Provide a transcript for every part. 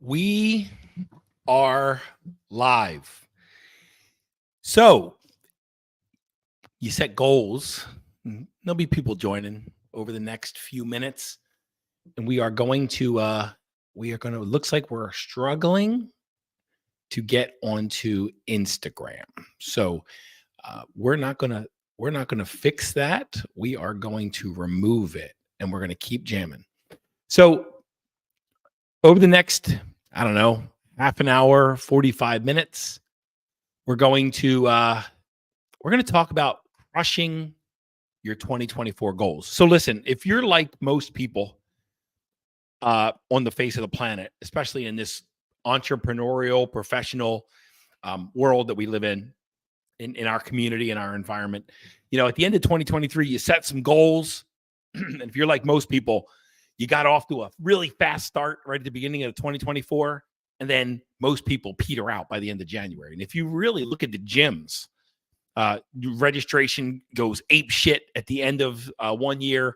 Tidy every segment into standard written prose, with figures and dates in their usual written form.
We are live. So you set goals. There'll be people joining over the next few minutes. And looks like we're struggling to get onto Instagram. So we're not gonna fix that. We are going to remove it and we're gonna keep jamming. So over the next, I don't know, half an hour, 45 minutes, we're going to talk about crushing your 2024 goals. So listen, if you're like most people on the face of the planet, especially in this entrepreneurial, professional world that we live in our community, in our environment, at the end of 2023, you set some goals. And if you're like most people, you got off to a really fast start right at the beginning of 2024. And then most people peter out by the end of January. And if you really look at the gyms, registration goes ape shit at the end of 1 year.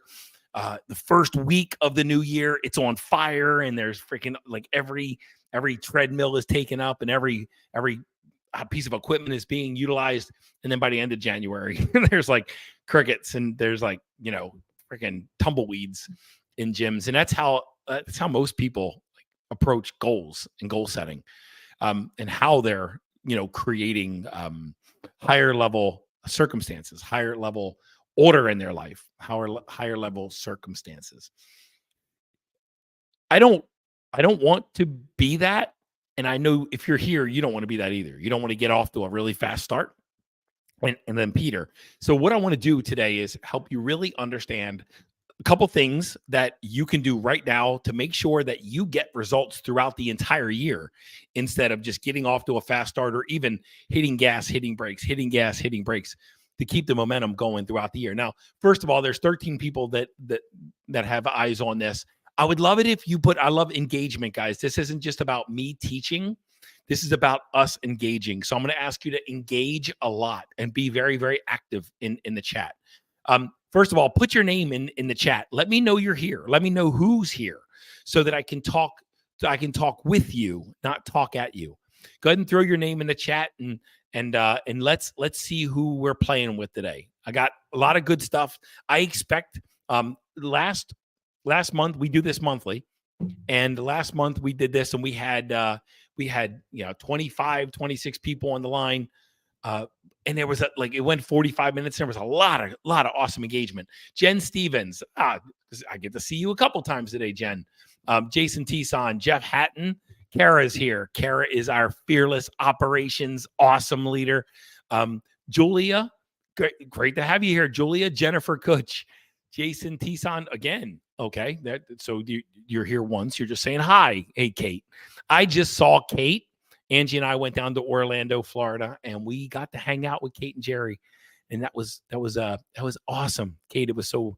The first week of the new year, it's on fire, and there's freaking like every treadmill is taken up, and every piece of equipment is being utilized. And then by the end of January, there's like crickets, and there's like freaking tumbleweeds in gyms, and that's how most people approach goals and goal setting, and how they're creating higher level circumstances, higher level order in their life, higher level circumstances. I don't want to be that. And I know if you're here, you don't want to be that either. You don't want to get off to a really fast start and then Peter. So what I want to do today is help you really understand a couple things that you can do right now to make sure that you get results throughout the entire year, instead of just getting off to a fast start or even hitting gas, hitting brakes, hitting gas, hitting brakes, to keep the momentum going throughout the year. Now, first of all, there's 13 people that have eyes on this. I would love it if you I love engagement, guys. This isn't just about me teaching. This is about us engaging. So I'm going to ask you to engage a lot and be very, very active in the chat. First of all, put your name in the chat. Let me know you're here. Let me know who's here so that I can talk with you, not talk at you. Go ahead and throw your name in the chat, and let's see who we're playing with today. I got a lot of good stuff. I expect last month, we do this monthly, and last month we did this, and we had 25, 26 people on the line. And there was it went 45 minutes. There was a lot of awesome engagement. Jen Stevens, I get to see you a couple times today, Jen. Jason Tison, Jeff Hatton, Kara's here. Kara is our fearless operations awesome leader. Julia, great to have you here. Julia, Jennifer Kutch, Jason Tison again. Okay, so you're here once. You're just saying hi. Hey, Kate. I just saw Kate. Angie and I went down to Orlando, Florida, and we got to hang out with Kate and Jerry, and that was awesome. Kate, it was so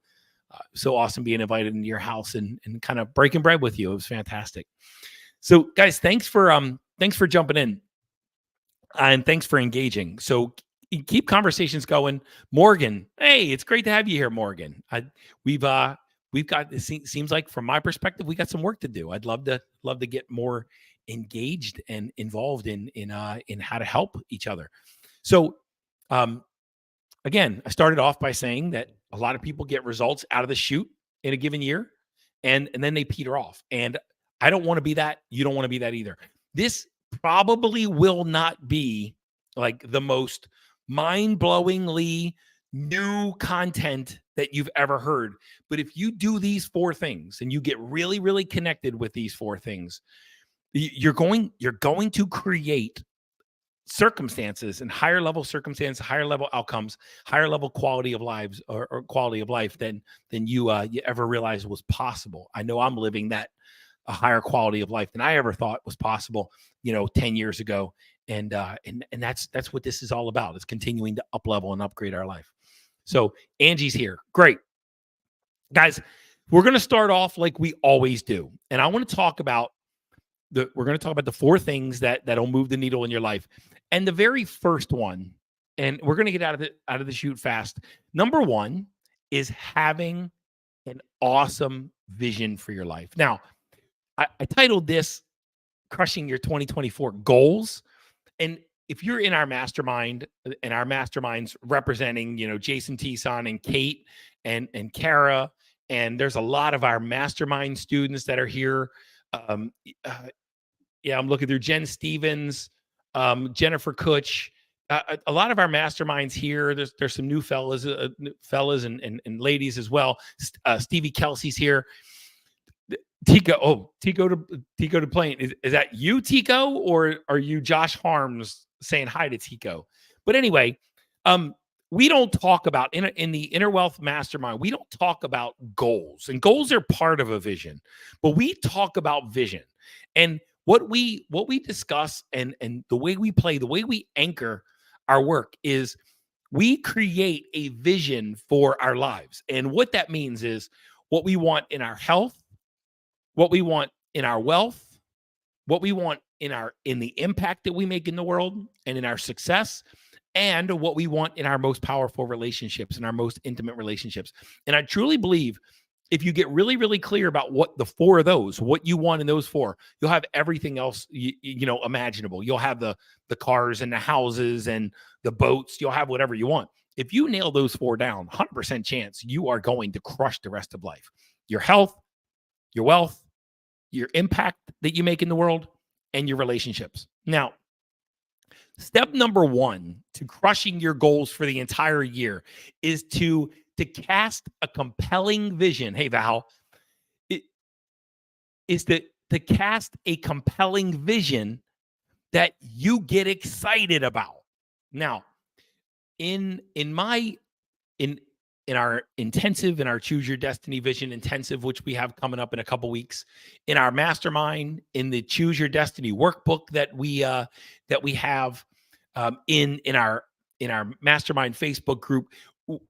awesome being invited into your house and kind of breaking bread with you. It was fantastic. So, guys, thanks for jumping in, and thanks for engaging. So keep conversations going. Morgan, hey, it's great to have you here, Morgan. We've got, it seems like from my perspective, we got some work to do. I'd love to get more engaged and involved in how to help each other. So again, I started off by saying that a lot of people get results out of the chute in a given year, and then they peter off. And I don't want to be that. You don't want to be that either. This probably will not be like the most mind-blowingly new content that you've ever heard. But if you do these 4 things and you get really, really connected with these 4 things, you're going to create circumstances and higher level circumstances, higher level outcomes, higher level quality of lives or quality of life than you ever realized was possible. I know I'm living that a higher quality of life than I ever thought was possible, 10 years ago. And that's what this is all about. It's continuing to up level and upgrade our life. So Angie's here. Great. Guys, we're going to start off like we always do. And I want to talk about the 4 things that'll move the needle in your life. And the very first one, and we're going to get out of the chute fast. Number 1 is having an awesome vision for your life. Now, I titled this crushing your 2024 goals. And if you're in our mastermind, and our masterminds representing, Jason Tison and Kate and Kara, and there's a lot of our mastermind students that are here. Yeah, I'm looking through Jen Stevens, Jennifer Kutch, a lot of our masterminds here. There's some new fellas and ladies as well. Stevie Kelsey's here. Tico to Plain. Is that you, Tico, or are you Josh Harms saying hi to Tico? But anyway, we don't talk about in the Inner Wealth Mastermind. We don't talk about goals, and goals are part of a vision, but we talk about vision. And what we discuss and the way we play, the way we anchor our work is we create a vision for our lives. And what that means is what we want in our health, what we want in our wealth, what we want in the impact that we make in the world and in our success, and what we want in our most powerful relationships and our most intimate relationships. And I truly believe if you get really, really clear about what the four of those, what you want in those four, you'll have everything else, imaginable. You'll have the cars and the houses and the boats. You'll have whatever you want. If you nail those four down, 100% chance you are going to crush the rest of life. Your health, your wealth, your impact that you make in the world, and your relationships. Now, step number one to crushing your goals for the entire year is to cast a compelling vision. Hey, Val, it is to cast a compelling vision that you get excited about. Now, in our intensive, in our Choose Your Destiny Vision intensive, which we have coming up in a couple weeks, in our mastermind, in the Choose Your Destiny workbook that we have, in our mastermind Facebook group,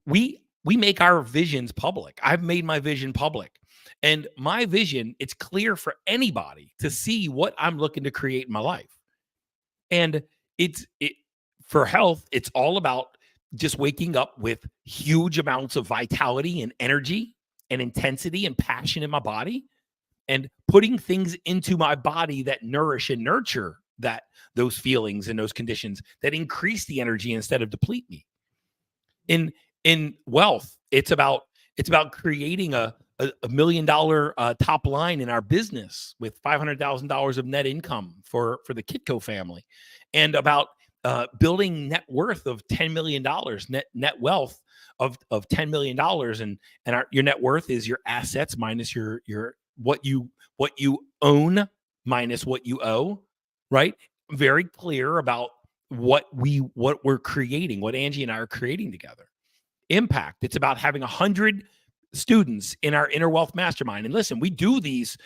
we make our visions public. I've made my vision public, and my vision, it's clear for anybody to see what I'm looking to create in my life. And for health, it's all about just waking up with huge amounts of vitality and energy and intensity and passion in my body, and putting things into my body that nourish and nurture those feelings and those conditions that increase the energy instead of deplete me. In wealth, it's about creating a $1 million top line in our business with $500,000 of net income for the Kitco family, and about building net worth of $10 million, net wealth of $10 million. And your net worth is your assets minus your what you own minus what you owe, right? Very clear about what we're creating, what Angie and I are creating together. Impact. It's about having 100 students in our Inner Wealth Mastermind. And listen, we do these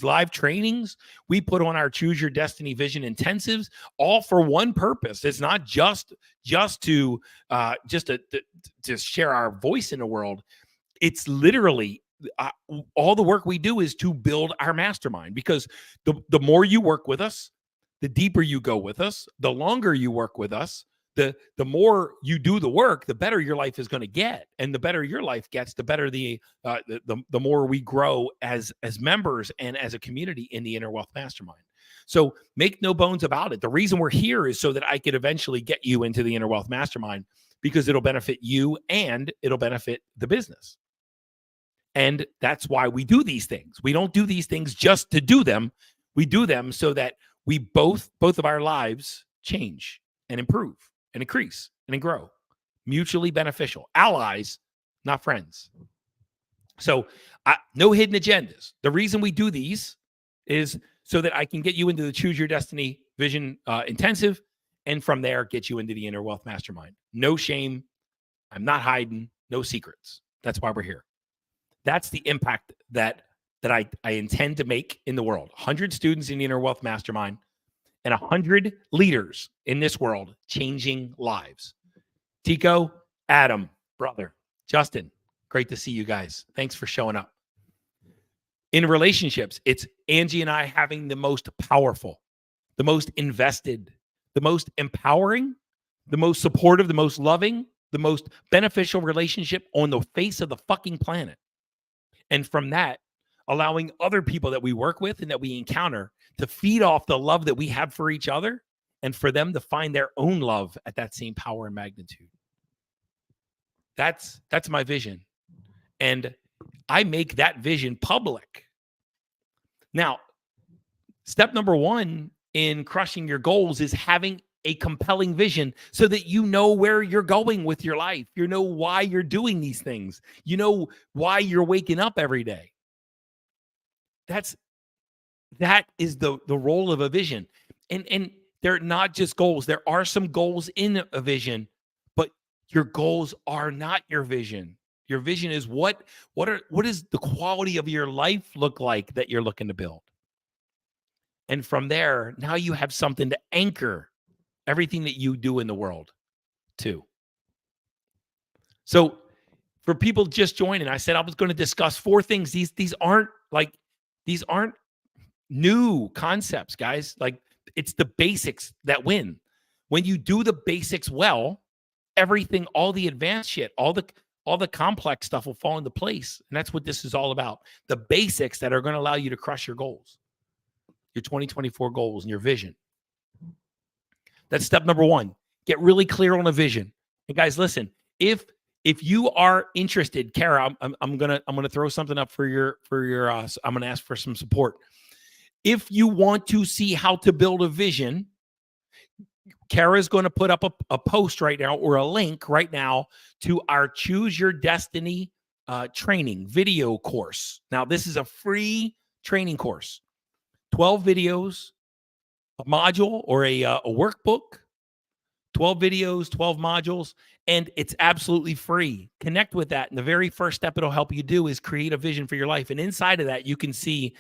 live trainings. We put on our Choose Your Destiny Vision intensives, all for one purpose. It's not just to share our voice in the world. It's literally all the work we do is to build our mastermind, because the more you work with us, the deeper you go with us, the longer you work with us, the more you do the work, the better your life is going to get. And the better your life gets, the better the more we grow as members and as a community in the Inner Wealth Mastermind. So make no bones about it. The reason we're here is so that I could eventually get you into the Inner Wealth Mastermind, because it'll benefit you and it'll benefit the business. And that's why we do these things. We don't do these things just to do them. We do them so that we both of our lives change and improve and increase and grow. Mutually beneficial. Allies, not friends. So no hidden agendas. The reason we do these is so that I can get you into the Choose Your Destiny Vision intensive, and from there get you into the Inner Wealth Mastermind. No shame. I'm not hiding. No secrets. That's why we're here. That's the impact that I intend to make in the world. 100 students in the Inner Wealth Mastermind and 100 leaders in this world changing lives. Tico, Adam, brother, Justin, great to see you guys. Thanks for showing up. In relationships, it's Angie and I having the most powerful, the most invested, the most empowering, the most supportive, the most loving, the most beneficial relationship on the face of the fucking planet. And from that, allowing other people that we work with and that we encounter to feed off the love that we have for each other and for them to find their own love at that same power and magnitude. That's my vision. And I make that vision public. Now, step number one in crushing your goals is having a compelling vision so that you know where you're going with your life. You know why you're doing these things. You know why you're waking up every day. That is the role of a vision. And they're not just goals. There are some goals in a vision, but your goals are not your vision. Your vision is what is the quality of your life look like that you're looking to build. And from there, now you have something to anchor everything that you do in the world to. So for people just joining, I said I was going to discuss 4 things. These aren't new concepts, guys. Like, it's the basics that win. When you do the basics well, everything, all the advanced shit, all the complex stuff will fall into place. And that's what this is all about. The basics that are going to allow you to crush your goals, your 2024 goals and your vision. That's step number 1. Get really clear on a vision. And guys, listen, if you are interested, Kara, I'm gonna throw something up for your I'm gonna ask for some support. If you want to see how to build a vision, Kara is going to put up a post right now, or a link right now, to our Choose Your Destiny training video course. Now, this is a free training course. 12 videos, a module or a workbook, 12 videos, 12 modules, and it's absolutely free. Connect with that. And the very first step it'll help you do is create a vision for your life. And inside of that, you can see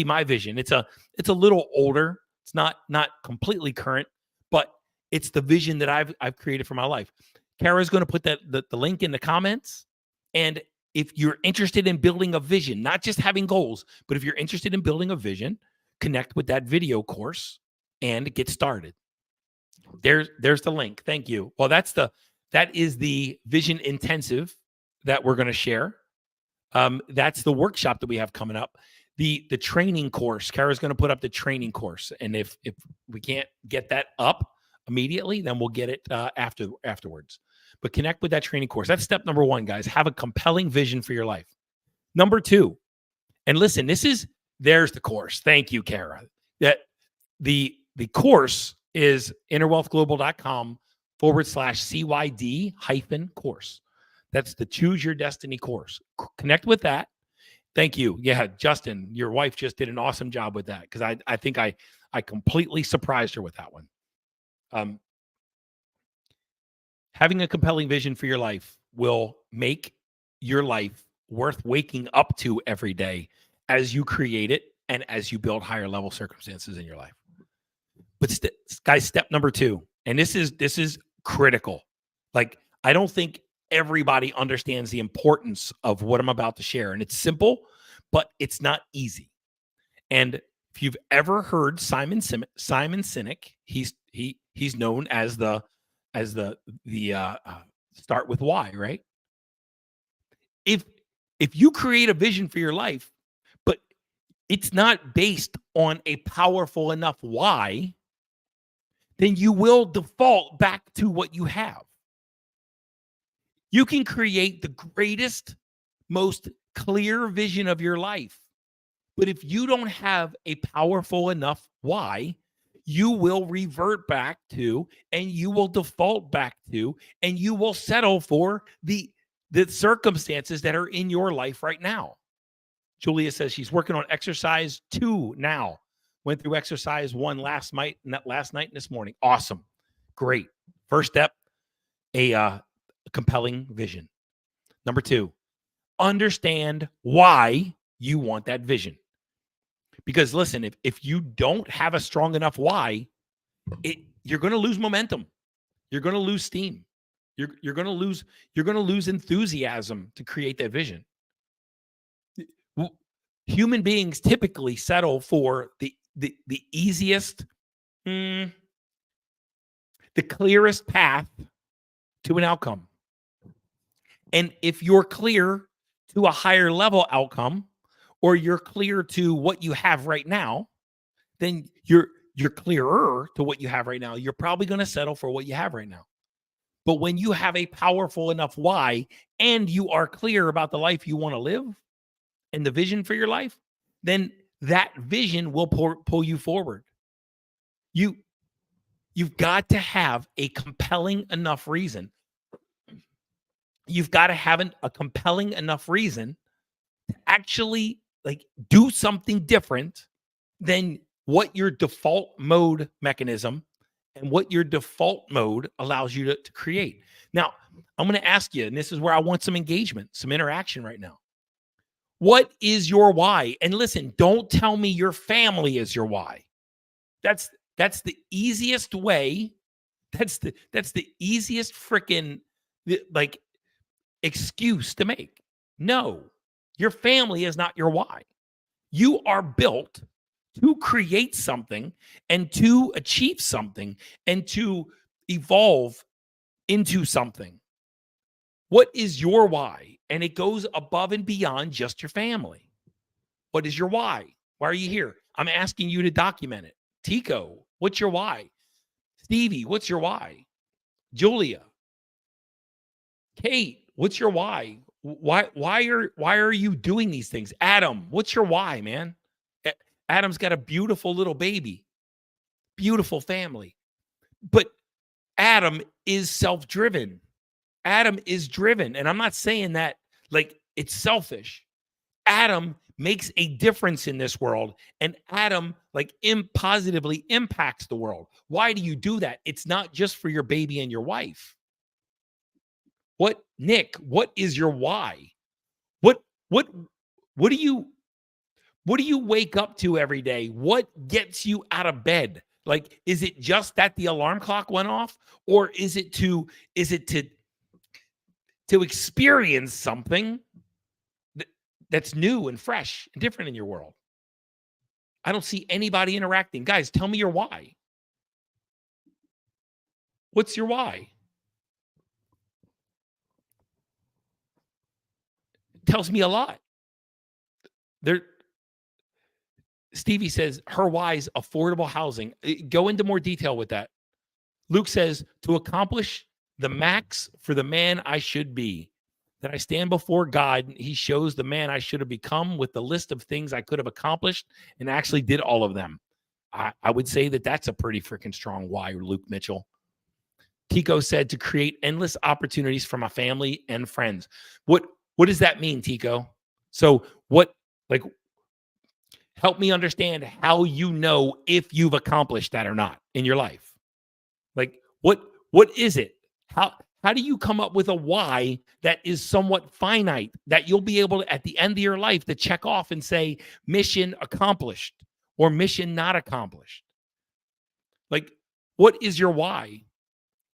my vision. It's a little older. It's not completely current, but it's the vision that I've created for my life. Kara's going to put the link in the comments. And if you're interested in building a vision, not just having goals, but if you're interested in building a vision, connect with that video course and get started. There's the link. Thank you. Well, that is the vision intensive that we're going to share. That's the workshop that we have coming up. The training course, Kara's going to put up the training course. And if we can't get that up immediately, then we'll get it afterwards. But connect with that training course. That's step number 1, guys. Have a compelling vision for your life. Number 2, and listen, there's the course. Thank you, Kara. That the course is innerwealthglobal.com/CYD-course. That's the Choose Your Destiny course. Connect with that. Thank you. Yeah, Justin, your wife just did an awesome job with that, because I think I completely surprised her with that one. Having a compelling vision for your life will make your life worth waking up to every day as you create it and as you build higher level circumstances in your life. But guys, step number 2, and this is critical. Like, I don't think everybody understands the importance of what I'm about to share. And it's simple, but it's not easy. And if you've ever heard Simon Sinek, he's known as the start with why, right? If you create a vision for your life, but it's not based on a powerful enough why, then you will default back to what you have. You can create the greatest, most clear vision of your life, but if you don't have a powerful enough why, you will revert back to, and you will default back to, and you will settle for the circumstances that are in your life right now. Julia says she's working on exercise 2 now. Went through exercise 1 last night and this morning. Awesome. Great. First step, a compelling vision. Number 2, understand why you want that vision. Because listen, if you don't have a strong enough why, you're going to lose momentum. You're going to lose steam. You're going to lose enthusiasm to create that vision. Human beings typically settle for the easiest, the clearest path to an outcome. And if you're clear to a higher level outcome, or you're clear to what you have right now, then you're clearer to what you have right now. You're probably going to settle for what you have right now. But when you have a powerful enough why and you are clear about the life you want to live and the vision for your life, then that vision will pull you forward. You've got to have a compelling enough reason. You've got to have a compelling enough reason to actually like do something different than what your default mode mechanism and what your default mode allows you to create. Now, I'm going to ask you, and this is where I want some engagement, some interaction right now. What is your why? And listen, don't tell me your family is your why. That's the easiest way. That's the easiest freaking like excuse to make. No, your family is not your why. You are built to create something and to achieve something and to evolve into something. What is your why? And it goes above and beyond just your family. What is your why? Why are you here? I'm asking you to document it. Tico, what's your why? Stevie, what's your why? Julia, Kate, what's your why? Why are you doing these things? Adam, what's your why, man? Adam's got a beautiful little baby, beautiful family. But Adam is self-driven. Adam is driven. And I'm not saying that like it's selfish. Adam makes a difference in this world. And Adam like positively impacts the world. Why do you do that? It's not just for your baby and your wife. Nick, what is your why? What do you wake up to every day? What gets you out of bed? Like, is it just that the alarm clock went off? Or is it to experience something that's new and fresh and different in your world? I don't see anybody interacting. Guys, tell me your why. What's your why? It tells me a lot. Stevie says her why is affordable housing. Go into more detail with that. Luke says, to accomplish the max for the man I should be, that I stand before God, he shows the man I should have become with the list of things I could have accomplished and actually did all of them. I would say that that's a pretty freaking strong why, Luke Mitchell. Tico said to create endless opportunities for my family and friends. What does that mean, Tico? So help me understand how you know if you've accomplished that or not in your life. Like, what is it? How do you come up with a why that is somewhat finite that you'll be able to, at the end of your life, to check off and say mission accomplished or mission not accomplished? Like, what is your why?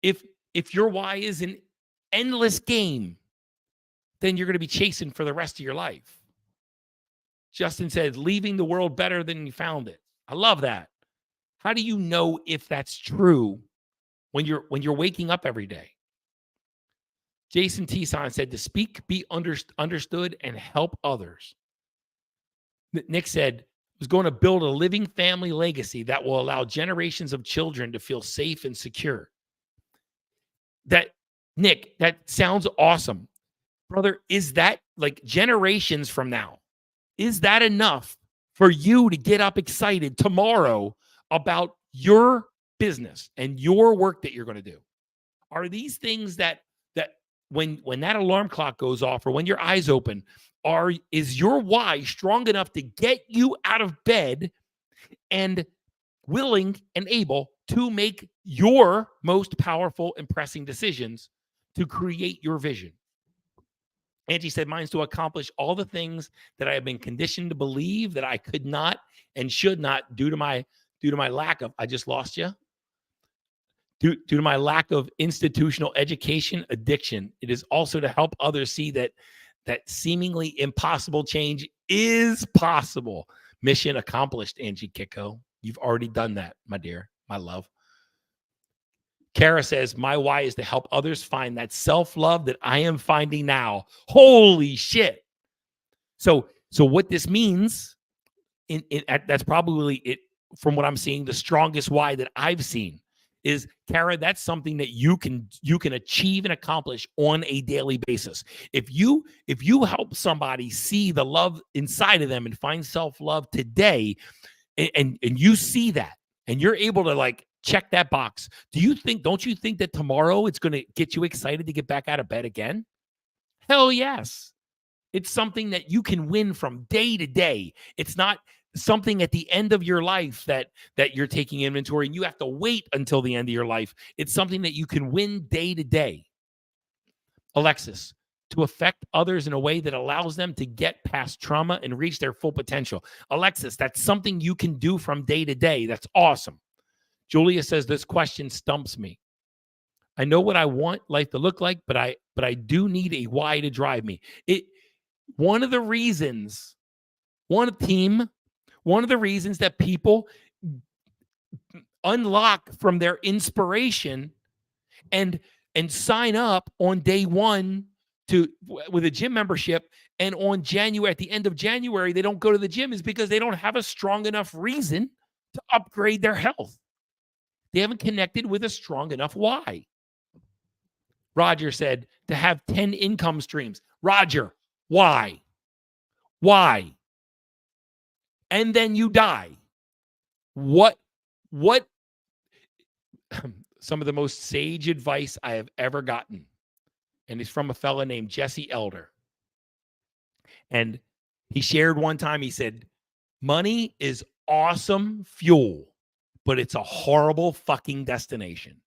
If your why is an endless game, then you're going to be chasing for the rest of your life. Justin said, leaving the world better than you found it. I love that. How do you know if that's true when you're waking up every day? Jason Tison said, to speak, be understood, and help others. Nick said, was going to build a living family legacy that will allow generations of children to feel safe and secure. Nick, that sounds awesome. Brother, is that like generations from now? Is that enough for you to get up excited tomorrow about your business and your work that you're going to do? Are these things that when that alarm clock goes off or when your eyes open, is your why strong enough to get you out of bed and willing and able to make your most powerful and pressing decisions to create your vision? Angie said, mine's to accomplish all the things that I have been conditioned to believe that I could not and should not due to my lack of, I just lost you. Due to my lack of institutional education addiction. It is also to help others see that seemingly impossible change is possible. Mission accomplished, Angie Kiko. You've already done that, my dear, my love. Kara says, my why is to help others find that self-love that I am finding now. Holy shit. So So what this means, that's probably it from what I'm seeing, the strongest why that I've seen is, Kara, that's something that you can achieve and accomplish on a daily basis. If you help somebody see the love inside of them and find self-love today, and you see that, and you're able to like check that box, don't you think that tomorrow it's going to get you excited to get back out of bed again? Hell yes. It's something that you can win from day to day. It's not something at the end of your life that you're taking inventory and you have to wait until the end of your life. It's something that you can win day to day. Alexis, to affect others in a way that allows them to get past trauma and reach their full potential. Alexis, that's something you can do from day to day. That's awesome. Julia says, this question stumps me. I know what I want life to look like, but I do need a why to drive me. One of the reasons that people unlock from their inspiration and sign up on day one with a gym membership, and at the end of January, they don't go to the gym, is because they don't have a strong enough reason to upgrade their health. They haven't connected with a strong enough why. Roger said to have 10 income streams. Roger, why? Why? And then you die. What some of the most sage advice I have ever gotten, and it's from a fella named Jesse Elder. And he shared one time, he said, money is awesome fuel, but it's a horrible fucking destination.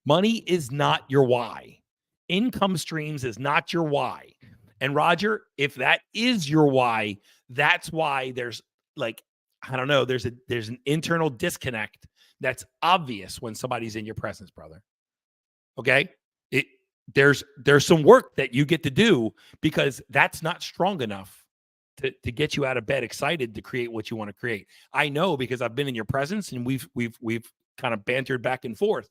Money is not your why. Income streams is not your why. And Roger, if that is your why, that's why there's like, I don't know, there's an internal disconnect that's obvious when somebody's in your presence, brother. Okay? There's some work that you get to do, because that's not strong enough to get you out of bed excited to create what you want to create. I know, because I've been in your presence and we've kind of bantered back and forth.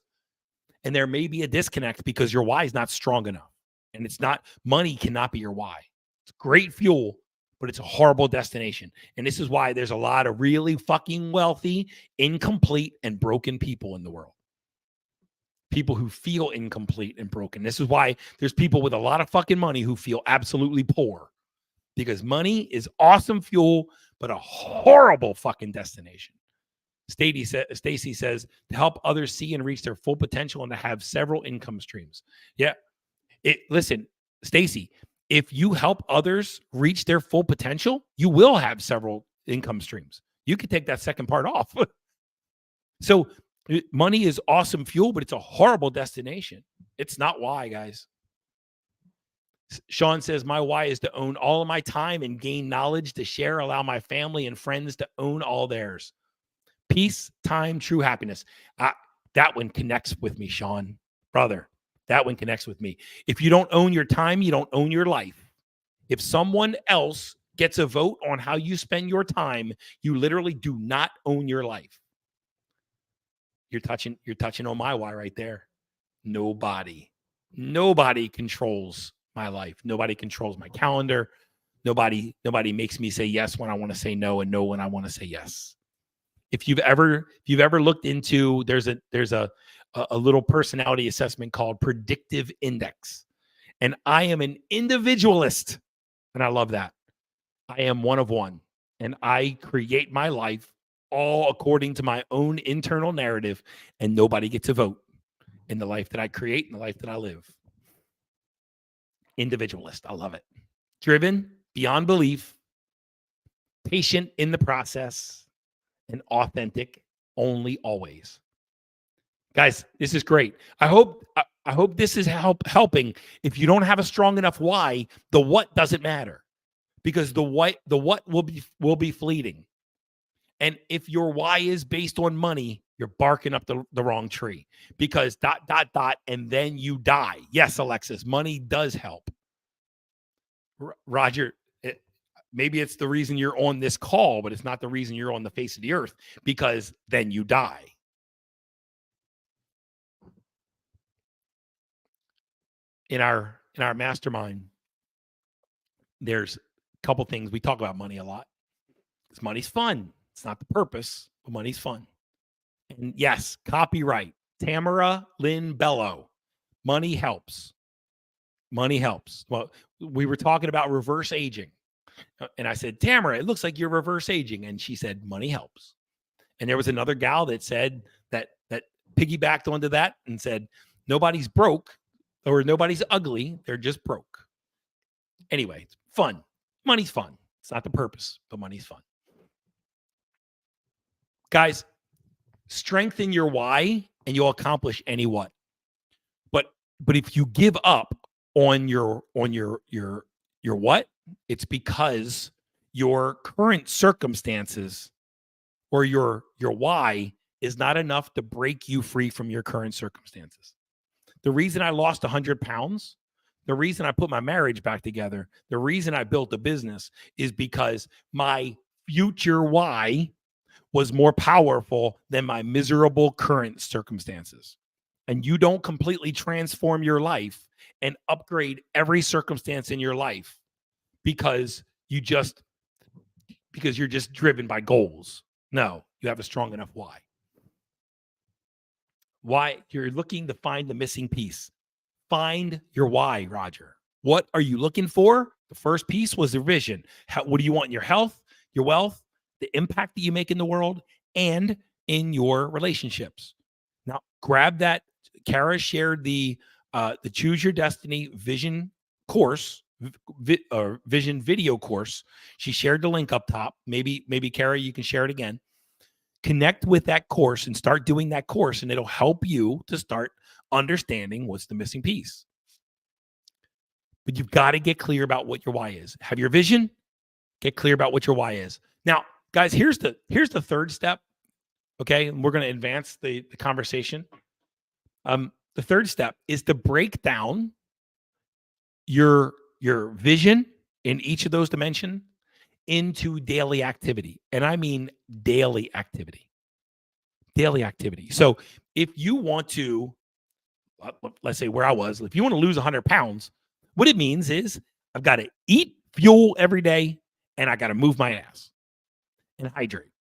And there may be a disconnect because your why is not strong enough. And it's not, money cannot be your why. It's great fuel, but it's a horrible destination. And this is why there's a lot of really fucking wealthy, incomplete, and broken people in the world. People who feel incomplete and broken. This is why there's people with a lot of fucking money who feel absolutely poor, because money is awesome fuel, but a horrible fucking destination. Stacy says to help others see and reach their full potential and to have several income streams. Yeah. Listen, Stacy, if you help others reach their full potential, you will have several income streams. You could take that second part off. So money is awesome fuel, but it's a horrible destination. It's not why, guys. Sean says, my why is to own all of my time and gain knowledge to share, allow my family and friends to own all theirs. Peace, time, true happiness. That one connects with me, Sean. Brother, that one connects with me. If you don't own your time, you don't own your life. If someone else gets a vote on how you spend your time, you literally do not own your life. You're touching on my why right there. Nobody controls my life. Nobody controls my calendar. Nobody makes me say yes when I want to say no, and no when I want to say yes. If you've ever looked into, there's a little personality assessment called Predictive Index. And I am an individualist, and I love that. I am one of one, and I create my life all according to my own internal narrative, and nobody gets a vote in the life that I create and the life that I live. Individualist. I love it. Driven beyond belief, patient in the process, and authentic only always. Guys, this is great. I hope this is helping. If you don't have a strong enough why, the what doesn't matter, because the what will be fleeting. And if your why is based on money, you're barking up the wrong tree, because ... and then you die. Yes, Alexis, money does help. Roger, maybe it's the reason you're on this call, but it's not the reason you're on the face of the earth, because then you die. In our mastermind, there's couple things. We talk about money a lot because money's fun. It's not the purpose, but money's fun. And yes, copyright Tamara Lynn Bello. Money helps. Money helps. Well, we were talking about reverse aging. And I said, Tamara, it looks like you're reverse aging. And she said, money helps. And there was another gal that said that piggybacked onto that and said, nobody's broke or nobody's ugly. They're just broke. Anyway, it's fun. Money's fun. It's not the purpose, but money's fun. Guys, strengthen your why and you'll accomplish any what. But if you give up on your what, it's because your current circumstances or your why is not enough to break you free from your current circumstances. The reason I lost 100 pounds, the reason I put my marriage back together, the reason I built a business is because my future why was more powerful than my miserable current circumstances. And you don't completely transform your life and upgrade every circumstance in your life because you're just driven by goals. No, you have a strong enough why. Why? You're looking to find the missing piece. Find your why, Roger. What are you looking for? The first piece was the vision. What do you want in your health, your wealth, the impact that you make in the world, and in your relationships? Now, grab that. Kara shared the Choose Your Destiny Vision course, Vision video course. She shared the link up top. Maybe Kara, you can share it again. Connect with that course and start doing that course, and it'll help you to start understanding what's the missing piece. But you've got to get clear about what your why is. Have your vision, get clear about what your why is. Now, guys, here's the third step. Okay, and we're going to advance the conversation. The third step is to break down your vision in each of those dimensions into daily activity. And I mean daily activity. Daily activity. So if you want to, let's say where I was, if you want to lose 100 pounds, what it means is I've got to eat fuel every day and I got to move my ass and hydrate.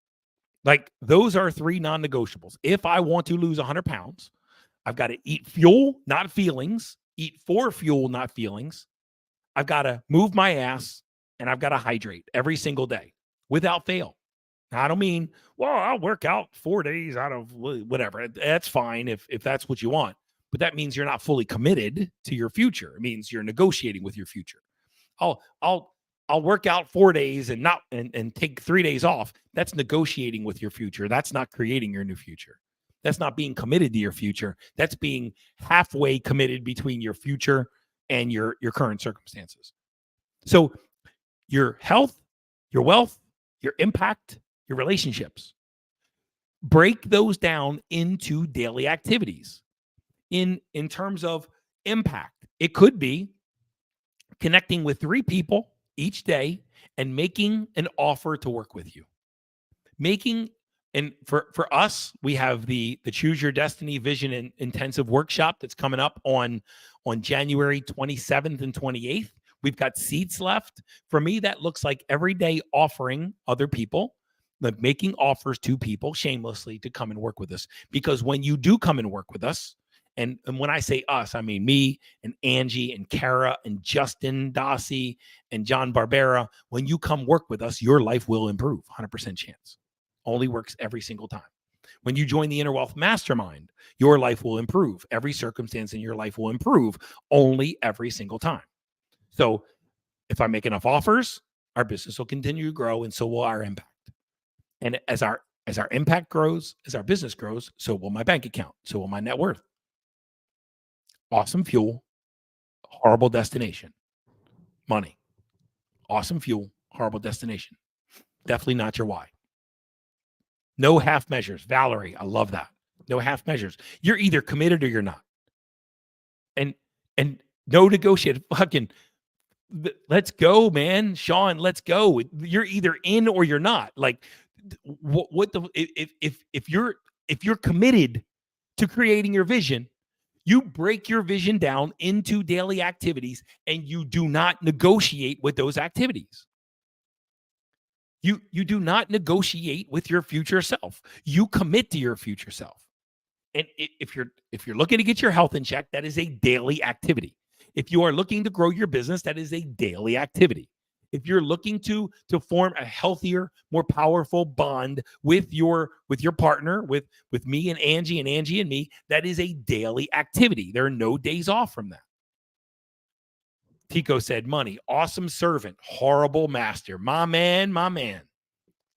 Like those are 3 non-negotiables. If I want to lose 100 pounds, I've got to eat fuel, not feelings, eat for fuel, not feelings. I've got to move my ass and I've got to hydrate every single day without fail. Now, I don't mean, well, I'll work out 4 days out of whatever. That's fine if that's what you want. But that means you're not fully committed to your future. It means you're negotiating with your future. I'll work out 4 days and not and take 3 days off. That's negotiating with your future. That's not creating your new future. That's not being committed to your future. That's being halfway committed between your future and your current circumstances. So your health, your wealth, your impact, your relationships, break those down into daily activities. In terms of impact, it could be connecting with 3 people each day and making an offer to work with you. And for us, we have the Choose Your Destiny Vision and Intensive Workshop that's coming up on January 27th and 28th. We've got seats left. For me, that looks like every day offering other people, like making offers to people shamelessly to come and work with us. Because when you do come and work with us, and when I say us, I mean me and Angie and Kara and Justin Dossie and John Barbera. When you come work with us, your life will improve. 100% chance. Only works every single time. When you join the Inner Wealth Mastermind, your life will improve. Every circumstance in your life will improve only every single time. So if I make enough offers, our business will continue to grow and so will our impact. And as our impact grows, as our business grows, so will my bank account, so will my net worth. Awesome fuel, horrible destination. Money. Awesome fuel, horrible destination. Definitely not your why. No half measures. Valerie, I love that. No half measures. You're either committed or you're not. And no negotiate. Fucking let's go, man. Sean, let's go. You're either in or you're not. Like if you're committed to creating your vision, you break your vision down into daily activities and you do not negotiate with those activities. You do not negotiate with your future self. You commit to your future self. And if you're looking to get your health in check, that is a daily activity. If you are looking to grow your business, that is a daily activity. If you're looking to form a healthier, more powerful bond with your partner, with me and Angie and me, that is a daily activity. There are no days off from that. Tico said, money, awesome servant, horrible master. My man, my man.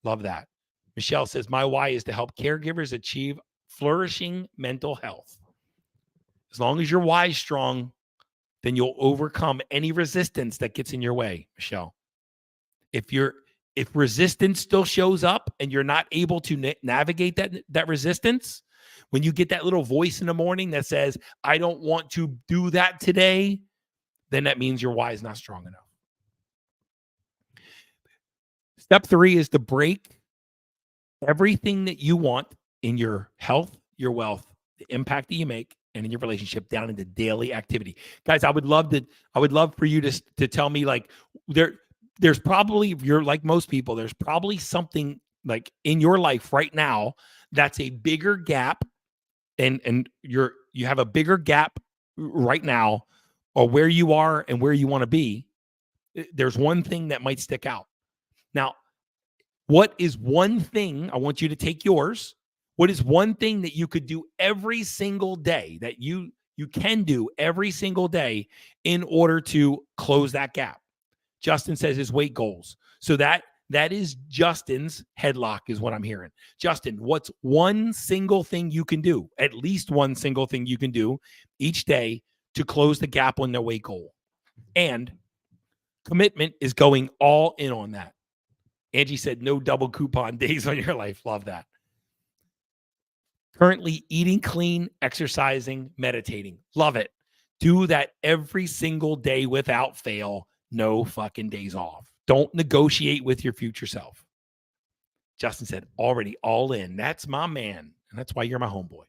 Love that. Michelle says, my why is to help caregivers achieve flourishing mental health. As long as your why is strong, then you'll overcome any resistance that gets in your way, Michelle. If resistance still shows up and you're not able to navigate that resistance, when you get that little voice in the morning that says, I don't want to do that today, then that means your why is not strong enough. Step 3 is to break everything that you want in your health, your wealth, the impact that you make, and in your relationship down into daily activity. Guys, I would love for you to tell me, like, there's probably, if you're like most people, there's probably something like in your life right now that's a bigger gap, and you have a bigger gap right now, or where you are and where you want to be. There's one thing that might stick out. Now, what is one thing? I want you to take yours. What is one thing that you could do every single day, that you can do every single day in order to close that gap? Justin says his weight goals. So that is Justin's headlock, is what I'm hearing. Justin, what's one single thing you can do, at least one single thing you can do each day to close the gap on their weight goal? And commitment is going all in on that. Angie said, no double coupon days on your life. Love that. Currently eating clean, exercising, meditating. Love it. Do that every single day without fail. No fucking days off. Don't negotiate with your future self. Justin said, already all in. That's my man. And that's why you're my homeboy.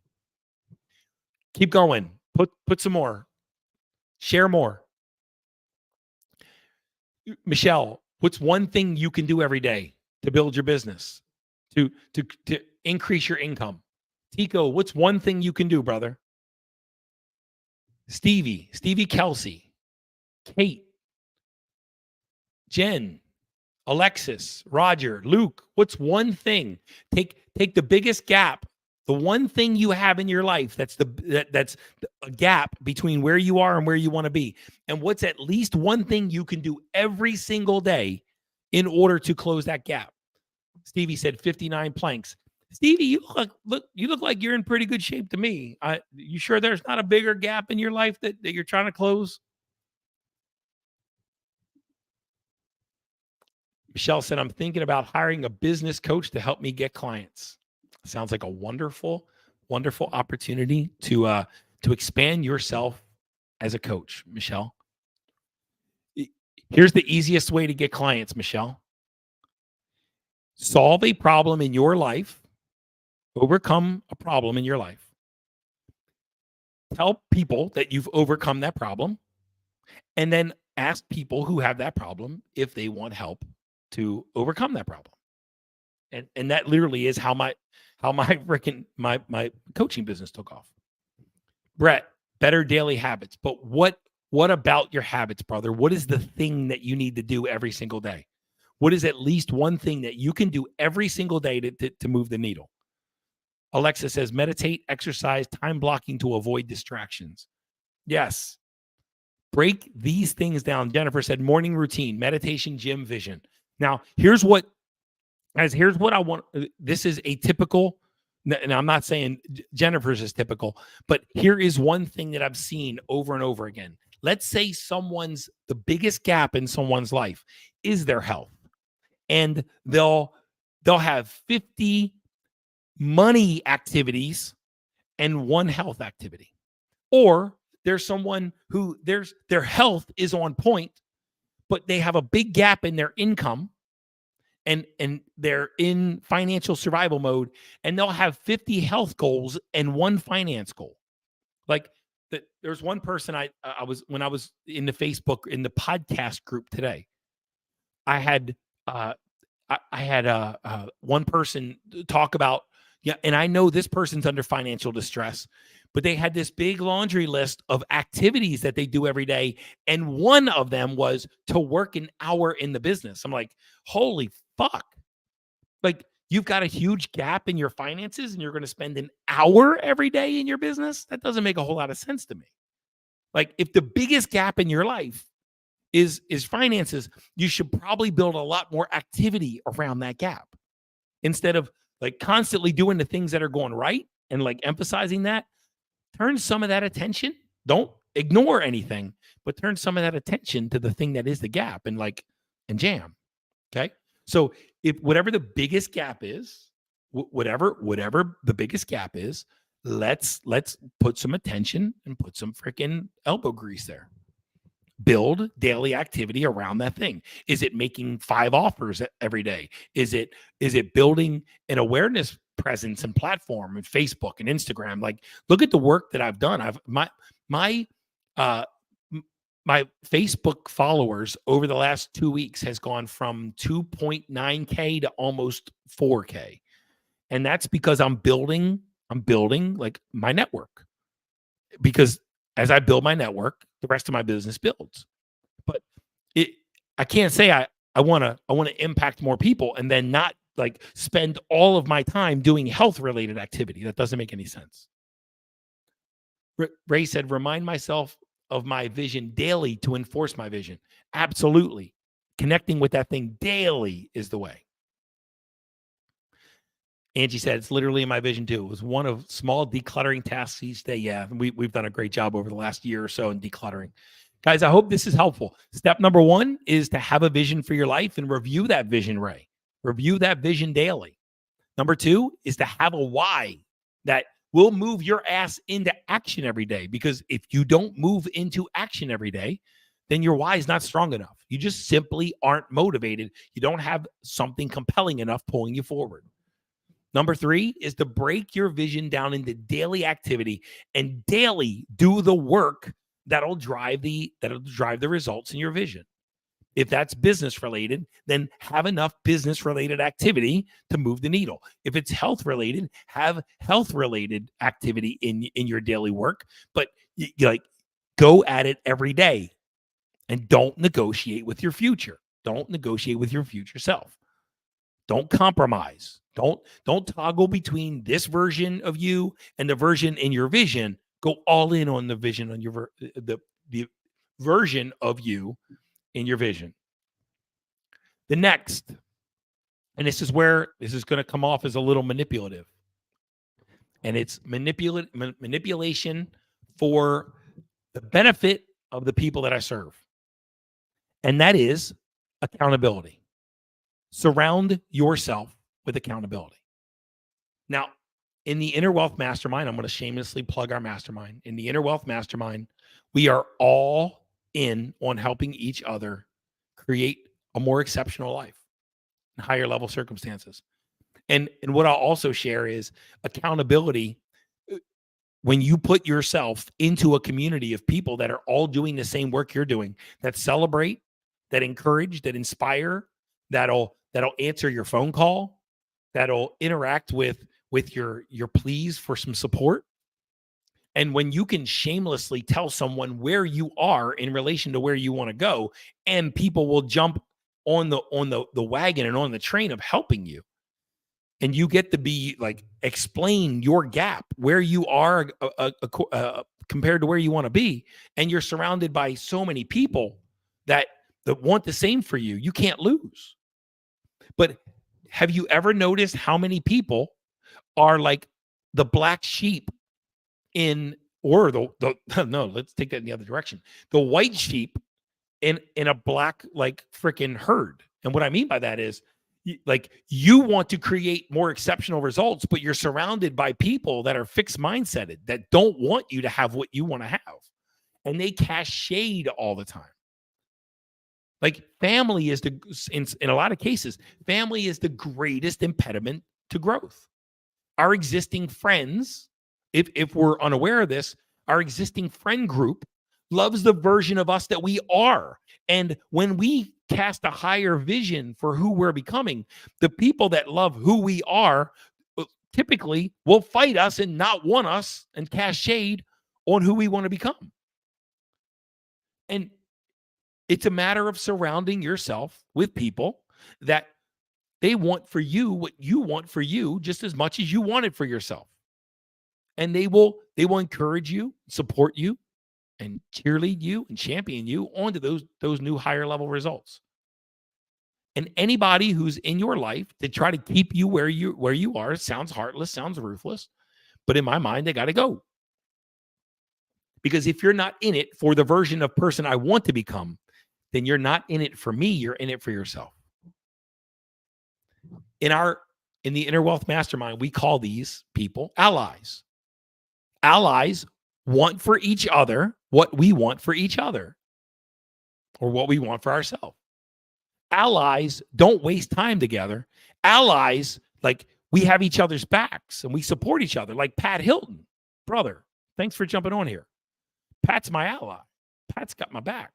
Keep going. Put some more. Share more. Michelle, what's one thing you can do every day to build your business, to increase your income? Tico, what's one thing you can do, brother? Stevie Kelsey, Kate, Jen, Alexis, Roger, Luke, what's one thing? Take the biggest gap, the one thing you have in your life that's a gap between where you are and where you want to be. And what's at least one thing you can do every single day in order to close that gap? Stevie said 59 planks. Stevie, you look like you're in pretty good shape to me. You sure there's not a bigger gap in your life that you're trying to close? Michelle said, I'm thinking about hiring a business coach to help me get clients. Sounds like a wonderful, wonderful opportunity to expand yourself as a coach, Michelle. Here's the easiest way to get clients, Michelle. Solve a problem in your life. Overcome a problem in your life. Tell people that you've overcome that problem, and then ask people who have that problem if they want help to overcome that problem. And that literally is how my coaching business took off. Brett, better daily habits. But what about your habits, brother? What is the thing that you need to do every single day? What is at least one thing that you can do every single day to move the needle? Alexa says, meditate, exercise, time blocking to avoid distractions. Yes. Break these things down. Jennifer said, morning routine, meditation, gym, vision. Now, here's what I want. This is a typical, and I'm not saying Jennifer's is typical, but here is one thing that I've seen over and over again. Let's say the biggest gap in someone's life is their health, and they'll have 50 money activities and one health activity. Or there's someone who their health is on point, but they have a big gap in their income, and they're in financial survival mode, and they'll have 50 health goals and one finance goal. Like there's one person when I was in the Facebook, in the podcast group today, I I had one person talk about, yeah, and I know this person's under financial distress, but they had this big laundry list of activities that they do every day. And one of them was to work an hour in the business. I'm like, holy fuck. Like, you've got a huge gap in your finances and you're going to spend an hour every day in your business? That doesn't make a whole lot of sense to me. Like, if the biggest gap in your life is finances, you should probably build a lot more activity around that gap instead of like constantly doing the things that are going right and like emphasizing that. Turn some of that attention. Don't ignore anything, but turn some of that attention to the thing that is the gap and jam. Okay. So if whatever the biggest gap is, whatever the biggest gap is, let's put some attention and put some freaking elbow grease there. Build daily activity around that thing. Is it making 5 offers every day? Is it building an awareness presence and platform and Facebook and Instagram? Like, look at the work that I've done. My Facebook followers over the last 2 weeks has gone from 2.9K to almost 4K. And that's because I'm building like my network. Because as I build my network, the rest of my business builds. But I can't say I want to impact more people and then not like spend all of my time doing health related activity. That doesn't make any sense. Ray said, remind myself of my vision daily to enforce my vision. Absolutely. Connecting with that thing daily is the way. Angie said, it's literally in my vision too. It was one of small decluttering tasks each day. Yeah, we've done a great job over the last year or so in decluttering. Guys, I hope this is helpful. Step number 1 is to have a vision for your life and review that vision, Ray. Review that vision daily. Number 2 is to have a why that will move your ass into action every day. Because if you don't move into action every day, then your why is not strong enough. You just simply aren't motivated. You don't have something compelling enough pulling you forward. Number 3 is to break your vision down into daily activity and daily do the work that'll drive the results in your vision. If that's business related, then have enough business related activity to move the needle. If it's health related, have health related activity in your daily work, but you like go at it every day and don't negotiate with your future. Don't negotiate with your future self. Don't compromise. Don't toggle between this version of you and the version in your vision. Go all in on the vision on your the version of you in your vision. The next, and this is where this is going to come off as a little manipulative, and it's manipulation for the benefit of the people that I serve, and that is accountability. Surround yourself with accountability. Now, in the Inner Wealth Mastermind, I'm going to shamelessly plug our mastermind. In the Inner Wealth Mastermind, we are all in on helping each other create a more exceptional life and higher level circumstances. And what I'll also share is accountability. When you put yourself into a community of people that are all doing the same work you're doing, that celebrate, that encourage, that inspire, that'll answer your phone call, that'll interact with your pleas for some support. And when you can shamelessly tell someone where you are in relation to where you want to go, and people will jump on the wagon and on the train of helping you, and you get to be like, explain your gap, where you are compared to where you want to be, and you're surrounded by so many people that want the same for you, you can't lose. But have you ever noticed how many people are like the black sheep or no, let's take that in the other direction. The white sheep in a black like freaking herd. And what I mean by that is like you want to create more exceptional results, but you're surrounded by people that are fixed mindseted, that don't want you to have what you want to have. And they cast shade all the time. Like family is in a lot of cases, family is the greatest impediment to growth. Our existing friends, if we're unaware of this, our existing friend group loves the version of us that we are. And when we cast a higher vision for who we're becoming, the people that love who we are typically will fight us and not want us and cast shade on who we want to become. And it's a matter of surrounding yourself with people that they want for you what you want for you just as much as you want it for yourself. And they will encourage you, support you, and cheerlead you and champion you onto those new higher level results. And anybody who's in your life to try to keep you where you are sounds heartless, sounds ruthless, but in my mind, they got to go. Because if you're not in it for the version of person I want to become, then you're not in it for me, you're in it for yourself. In the Inner Wealth Mastermind, we call these people allies. Allies want for each other what we want for each other, or what we want for ourselves. Allies don't waste time together. Allies, like, we have each other's backs and we support each other. Like Pat Hilton, brother, thanks for jumping on here. Pat's my ally. Pat's got my back.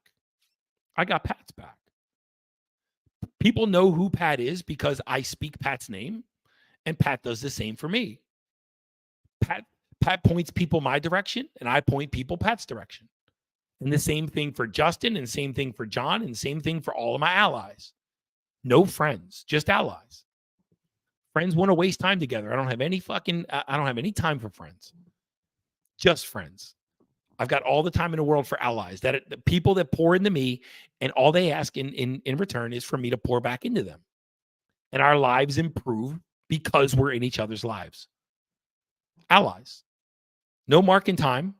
I got Pat's back. People know who Pat is because I speak Pat's name, and Pat does the same for me. Pat points people my direction, and I point people Pat's direction. And the same thing for Justin, and same thing for John, and same thing for all of my allies. No friends, just allies. Friends want to waste time together. I don't have any time for friends. Just friends. I've got all the time in the world for allies, that the people that pour into me, and all they ask in return is for me to pour back into them. And our lives improve because we're in each other's lives. Allies. No mark in time.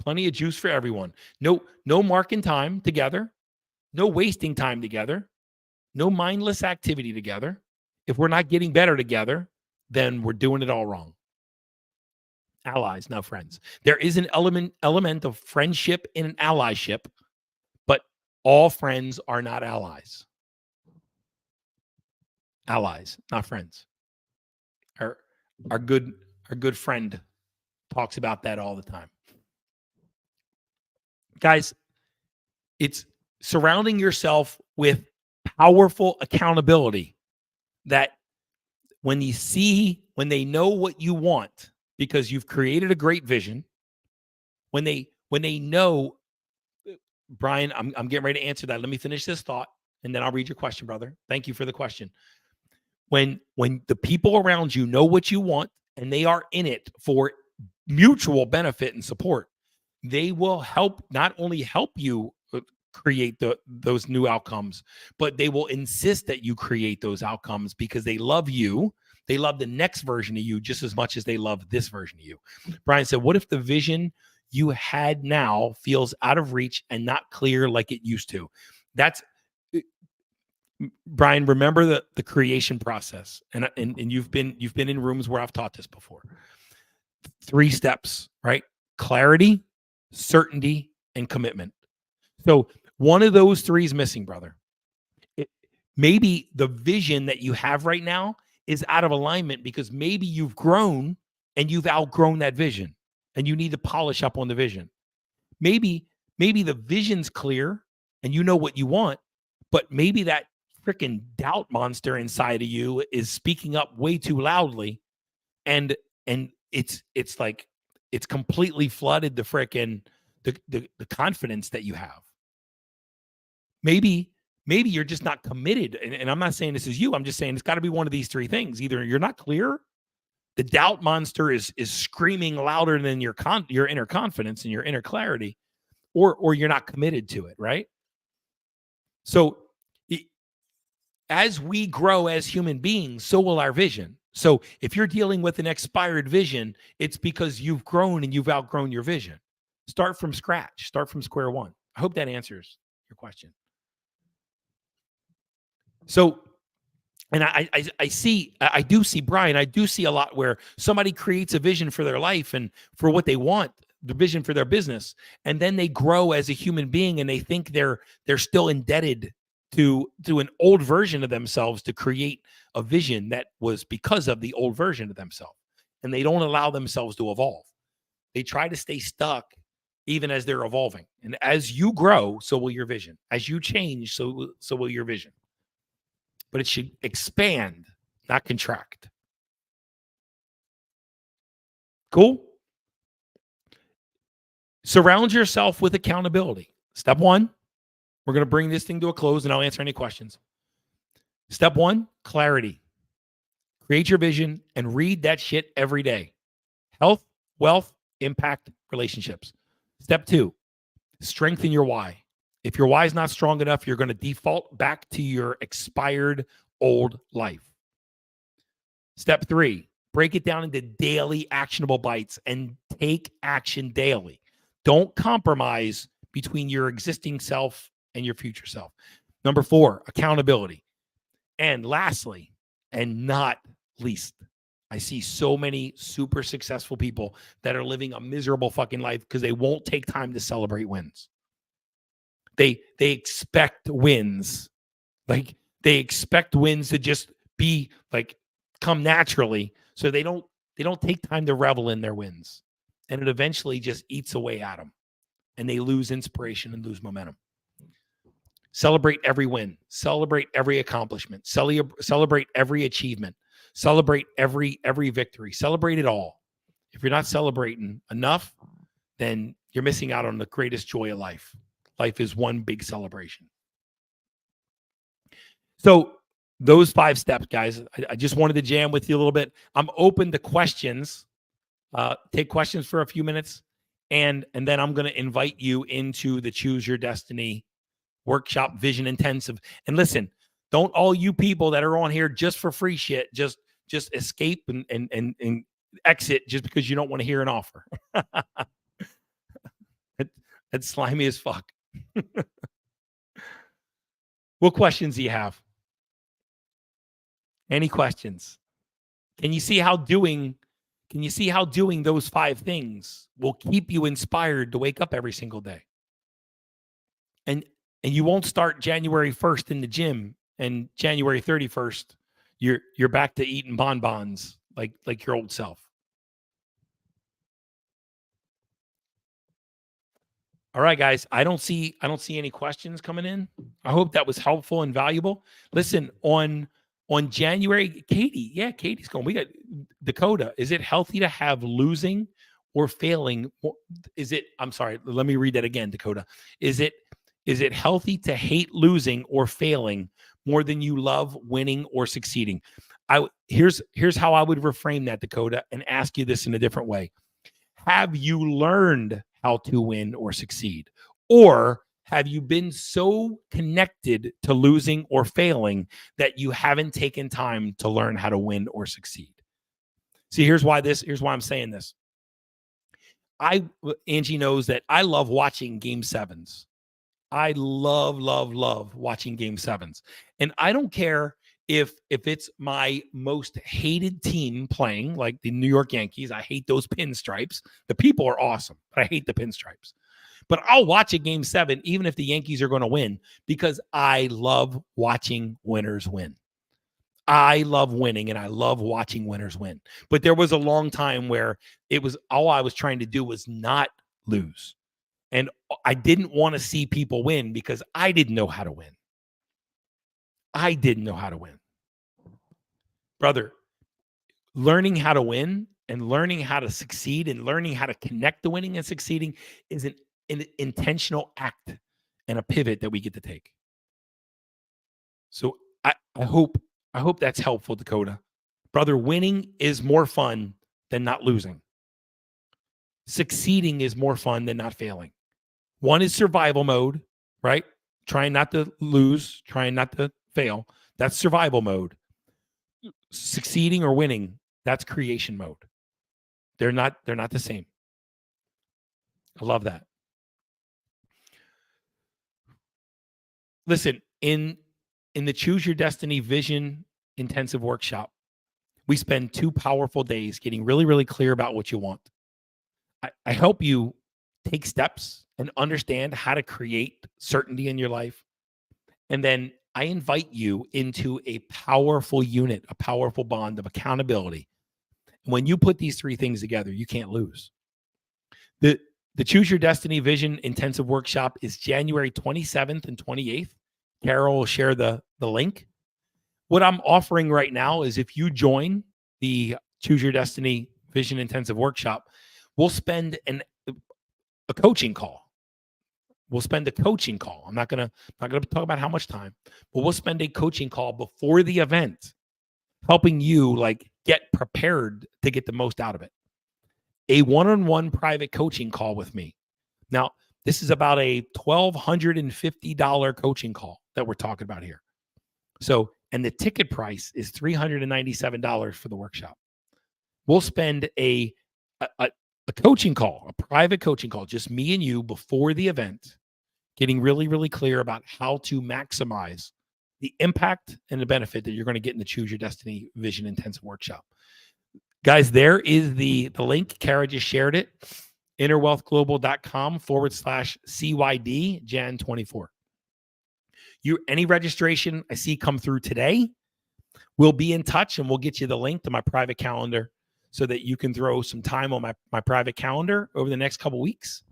Plenty of juice for everyone. No mark in time together. No wasting time together. No mindless activity together. If we're not getting better together, then we're doing it all wrong. Allies, not friends. There is an element of friendship in an allyship, but all friends are not allies. Allies, not friends. Our good friend talks about that all the time. Guys, it's surrounding yourself with powerful accountability that when they know what you want, because you've created a great vision, when they know, Brian, I'm getting ready to answer that. Let me finish this thought, and then I'll read your question, brother. Thank you for the question. When the people around you know what you want, and they are in it for mutual benefit and support, they will not only help you create those new outcomes, but they will insist that you create those outcomes because they love you. They love the next version of you just as much as they love this version of you. Brian said, what if the vision you had now feels out of reach and not clear like it used to? That's, Brian, remember the creation process. And you've been in rooms where I've taught this before. 3 steps, right? Clarity, certainty, and commitment. So one of those 3 is missing, brother. Maybe the vision that you have right now is out of alignment because maybe you've grown and you've outgrown that vision and you need to polish up on the vision. Maybe the vision's clear and you know what you want, but maybe that freaking doubt monster inside of you is speaking up way too loudly, and it's like it's completely flooded the freaking the confidence that you have. Maybe you're just not committed. And I'm not saying this is you. I'm just saying it's got to be one of these 3 things. Either you're not clear, the doubt monster is screaming louder than your inner confidence and your inner clarity, or you're not committed to it, right? So as we grow as human beings, so will our vision. So if you're dealing with an expired vision, it's because you've grown and you've outgrown your vision. Start from scratch. Start from square one. I hope that answers your question. So, and I do see, Brian, I do see a lot where somebody creates a vision for their life and for what they want, the vision for their business, and then they grow as a human being and they think they're still indebted to an old version of themselves to create a vision that was because of the old version of themselves. And they don't allow themselves to evolve. They try to stay stuck even as they're evolving. And as you grow, so will your vision. As you change, so will your vision. But it should expand, not contract. Cool? Surround yourself with accountability. Step one, we're going to bring this thing to a close and I'll answer any questions. Step one, clarity. Create your vision and read that shit every day. Health, wealth, impact, relationships. Step two, strengthen your why. If your why is not strong enough, you're going to default back to your expired old life. Step three, break it down into daily actionable bites and take action daily. Don't compromise between your existing self and your future self. Number four, accountability. And lastly, and not least, I see so many super successful people that are living a miserable fucking life because they won't take time to celebrate wins. They expect wins. Like they expect wins to just be like come naturally. So they don't take time to revel in their wins. And it eventually just eats away at them. And they lose inspiration and lose momentum. Celebrate every win. Celebrate every accomplishment. Celebrate every achievement. Celebrate every victory. Celebrate it all. If you're not celebrating enough, then you're missing out on the greatest joy of life. Life is one big celebration. So those 5 steps, guys, I just wanted to jam with you a little bit. I'm open to questions. Take questions for a few minutes. And then I'm going to invite you into the Choose Your Destiny workshop vision intensive. And listen, don't all you people that are on here just for free shit, just escape and exit just because you don't want to hear an offer. That's slimy as fuck. What questions do you have? Any questions? Can you see how doing those 5 things will keep you inspired to wake up every single day? And you won't start January 1st in the gym and January 31st you're back to eating bonbons like your old self. All right, guys. I don't see any questions coming in. I hope that was helpful and valuable. Listen, on January, Katie's going. We got Dakota. Is it healthy to have losing or failing? I'm sorry, let me read that again, Dakota. Is it healthy to hate losing or failing more than you love winning or succeeding? Here's how I would reframe that, Dakota, and ask you this in a different way. Have you learned how to win or succeed? Or have you been so connected to losing or failing that you haven't taken time to learn how to win or succeed? See, here's why I'm saying this. Angie knows that I love watching game 7s. I love watching game 7s. And I don't care if it's my most hated team playing, like the New York Yankees. I hate those pinstripes. The people are awesome, but I hate the pinstripes. But I'll watch a game 7, even if the Yankees are going to win, because I love watching winners win. I love winning and I love watching winners win. But there was a long time where it was all I was trying to do was not lose. And I didn't want to see people win because I didn't know how to win. I didn't know how to win. Brother, learning how to win and learning how to succeed and learning how to connect to winning and succeeding is an intentional act and a pivot that we get to take. So I hope that's helpful, Dakota. Brother, winning is more fun than not losing. Succeeding is more fun than not failing. One is survival mode, right? Trying not to lose, trying not to fail. That's survival mode. Succeeding or winning, that's creation mode. They're not the same. I love that. Listen, in the Choose Your Destiny Vision Intensive Workshop, we spend 2 powerful days getting really, really clear about what you want. I help you take steps and understand how to create certainty in your life. And then I invite you into a powerful unit, a powerful bond of accountability. When you put these 3 things together, you can't lose. The The Choose Your Destiny Vision Intensive Workshop is January 27th and 28th. Carol will share the link. What I'm offering right now is if you join the Choose Your Destiny Vision Intensive Workshop, we'll spend a coaching call. We'll spend a coaching call. I'm not gonna talk about how much time, but we'll spend a coaching call before the event, helping you like get prepared to get the most out of it. A one-on-one private coaching call with me. Now, this is about a $1,250 coaching call that we're talking about here. So, and the ticket price is $397 for the workshop. We'll spend a coaching call, a private coaching call, just me and you before the event, getting really, really clear about how to maximize the impact and the benefit that you're going to get in the Choose Your Destiny Vision Intensive Workshop. Guys, there is the link. Kara just shared it. innerwealthglobal.com/CYD Jan 24. Any registration I see come through today, we'll be in touch and we'll get you the link to my private calendar so that you can throw some time on my private calendar over the next couple weeks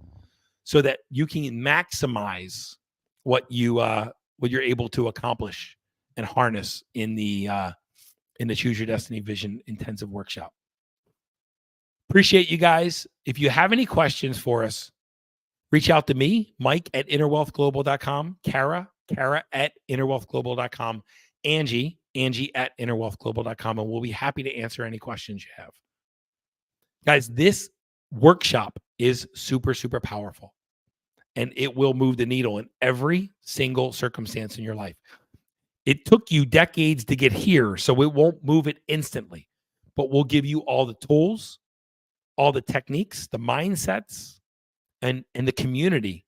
so that you can maximize what you're able to accomplish and harness in the Choose Your Destiny Vision Intensive Workshop. Appreciate you guys. If you have any questions for us, reach out to me, Mike at innerwealthglobal.com, Kara at innerwealthglobal.com, Angie at innerwealthglobal.com, and we'll be happy to answer any questions you have. Guys, this workshop is super, super powerful, and it will move the needle in every single circumstance in your life. It took you decades to get here, so it won't move it instantly, but we'll give you all the tools, all the techniques, the mindsets, and the community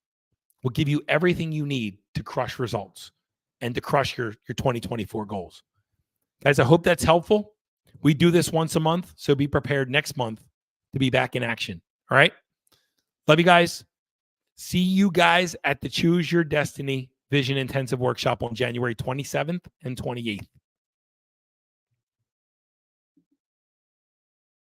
will give you everything you need to crush results and to crush your 2024 goals. Guys, I hope that's helpful. We do this once a month, so be prepared next month to be back in action. All right? Love you guys. See you guys at the Choose Your Destiny Vision Intensive Workshop on January 27th and 28th.